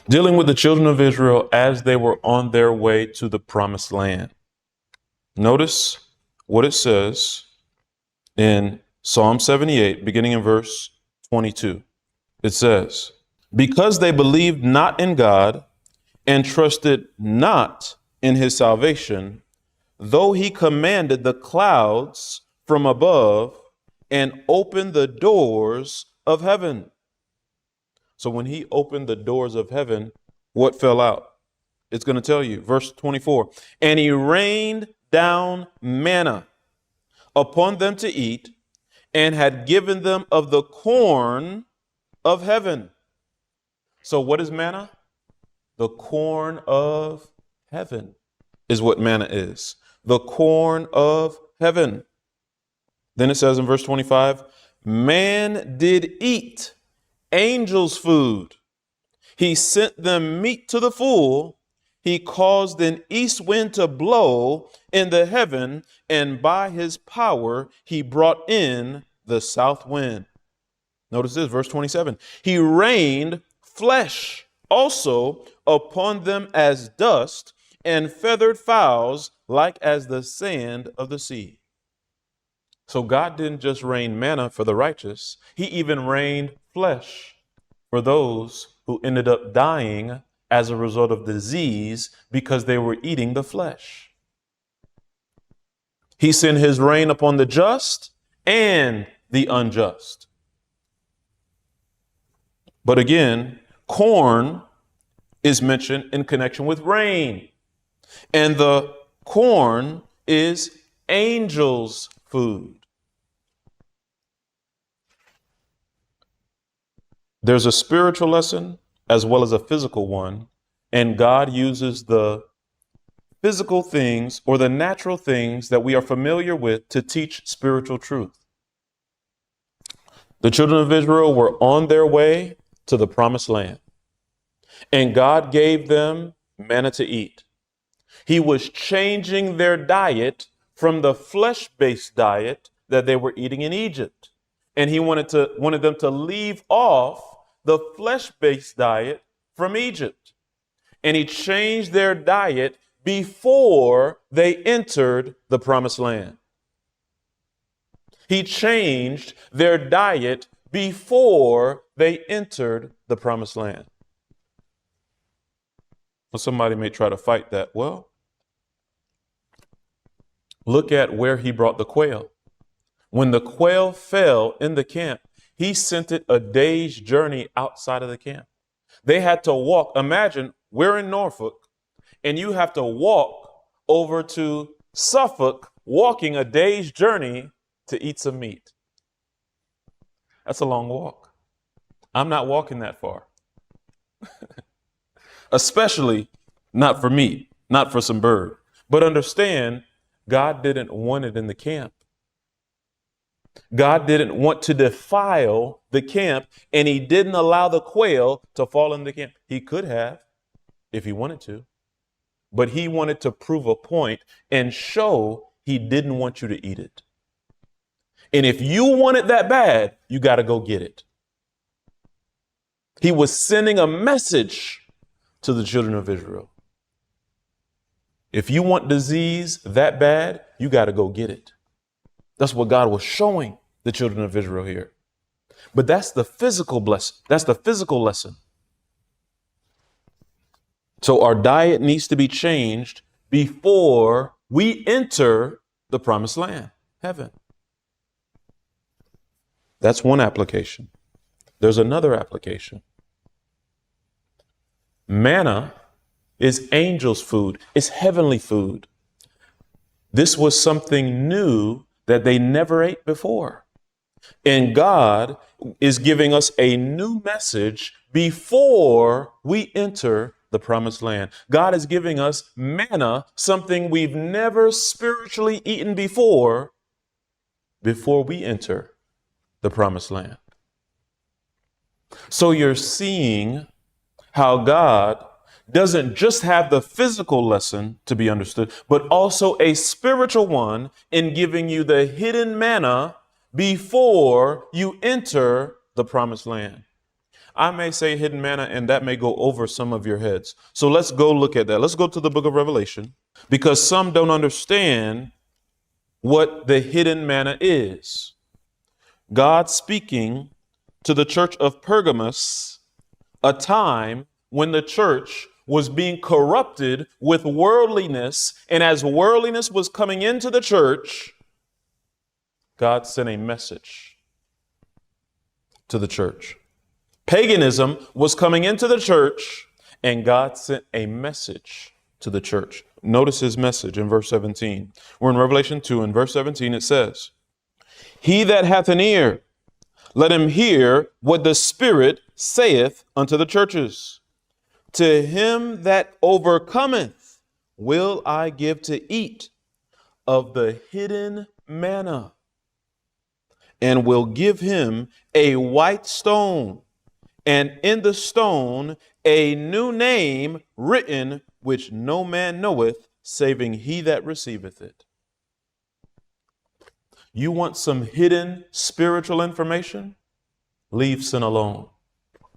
dealing with the children of Israel as they were on their way to the promised land. Notice what it says in Psalm 78, beginning in verse 22. It says, because they believed not in God and trusted not in his salvation, though he commanded the clouds from above and opened the doors of heaven. So when he opened the doors of heaven, what fell out? It's going to tell you, verse 24, and he rained down manna upon them to eat, and had given them of the corn of heaven. So what is manna? The corn of heaven is what manna is. The corn of heaven. Then it says in verse 25, man did eat angels' food. He sent them meat to the full. He caused an east wind to blow in the heaven, and by his power he brought in the south wind. Notice this, verse 27. He rained flesh also upon them as dust, and feathered fowls like as the sand of the sea. So God didn't just rain manna for the righteous. He even rained flesh for those who ended up dying as a result of disease because they were eating the flesh. He sent his rain upon the just and the unjust. But again, corn is mentioned in connection with rain. And the corn is angels' food. There's a spiritual lesson as well as a physical one, and God uses the physical things or the natural things that we are familiar with to teach spiritual truth. The children of Israel were on their way to the promised land, and God gave them manna to eat. He was changing their diet from the flesh-based diet that they were eating in Egypt. And he wanted them to leave off the flesh-based diet from Egypt. And he changed their diet before they entered the promised land. He changed their diet before they entered the promised land. Well, somebody may try to fight that. Well, look at where he brought the quail. When the quail fell in the camp, he sent it a day's journey outside of the camp. They had to walk. Imagine we're in Norfolk and you have to walk over to Suffolk, walking a day's journey to eat some meat. That's a long walk. I'm not walking that far. Especially not for meat, not for some bird. But understand, God didn't want it in the camp. God didn't want to defile the camp, and he didn't allow the quail to fall in the camp. He could have, if he wanted to, but he wanted to prove a point and show he didn't want you to eat it. And if you want it that bad, you got to go get it. He was sending a message to the children of Israel. If you want disease that bad, you got to go get it. That's what God was showing the children of Israel here. But that's the physical blessing. That's the physical lesson. So our diet needs to be changed before we enter the promised land, heaven. That's one application. There's another application. Manna is angels' food. It's heavenly food. This was something new that they never ate before. And God is giving us a new message before we enter the promised land. God is giving us manna, something we've never spiritually eaten before we enter the promised land. So you're seeing how God doesn't just have the physical lesson to be understood, but also a spiritual one in giving you the hidden manna before you enter the promised land. I may say hidden manna, and that may go over some of your heads. So let's go look at that. Let's go to the book of Revelation, because some don't understand what the hidden manna is. God speaking to the church of Pergamos, a time when the church was being corrupted with worldliness. And as worldliness was coming into the church, God sent a message to the church. Paganism was coming into the church, and God sent a message to the church. Notice his message in verse 17. We're in Revelation 2, in verse 17, it says, "He that hath an ear, let him hear what the Spirit saith unto the churches. To him that overcometh will I give to eat of the hidden manna, and will give him a white stone, and in the stone a new name written, which no man knoweth, saving he that receiveth it." You want some hidden spiritual information? Leave sin alone.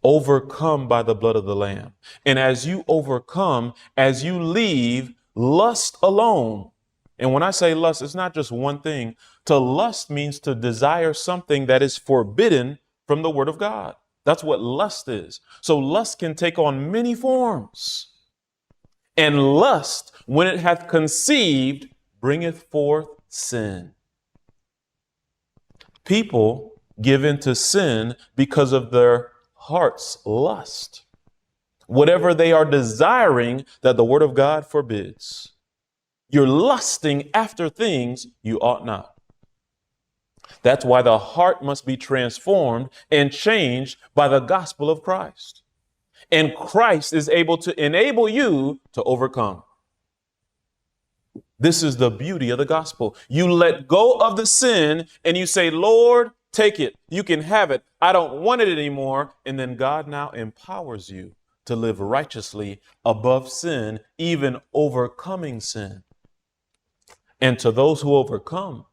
Overcome by the blood of the Lamb. And as you overcome, as you leave lust alone. And when I say lust, it's not just one thing. To lust means to desire something that is forbidden from the word of God. That's what lust is. So lust can take on many forms. And lust, when it hath conceived, bringeth forth sin. People give in to sin because of their heart's lust. Whatever they are desiring that the word of God forbids. You're lusting after things you ought not. That's why the heart must be transformed and changed by the gospel of Christ. And Christ is able to enable you to overcome. This is the beauty of the gospel. You let go of the sin and you say, "Lord, take it. You can have it. I don't want it anymore." And then God now empowers you to live righteously above sin, even overcoming sin. And to those who overcome,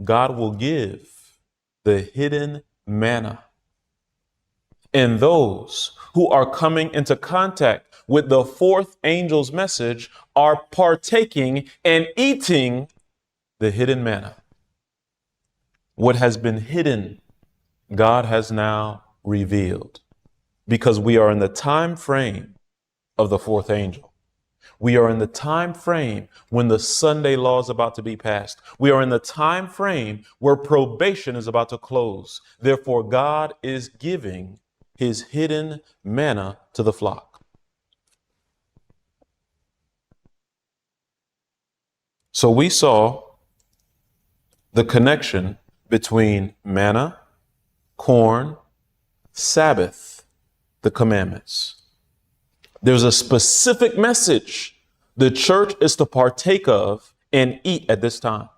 God will give the hidden manna. And those who are coming into contact with the fourth angel's message are partaking and eating the hidden manna. What has been hidden, God has now revealed, because we are in the time frame of the fourth angel. We are in the time frame when the Sunday law is about to be passed. We are in the time frame where probation is about to close. Therefore, God is giving his hidden manna to the flock. So we saw the connection between manna, corn, Sabbath, the commandments. There's a specific message the church is to partake of and eat at this time.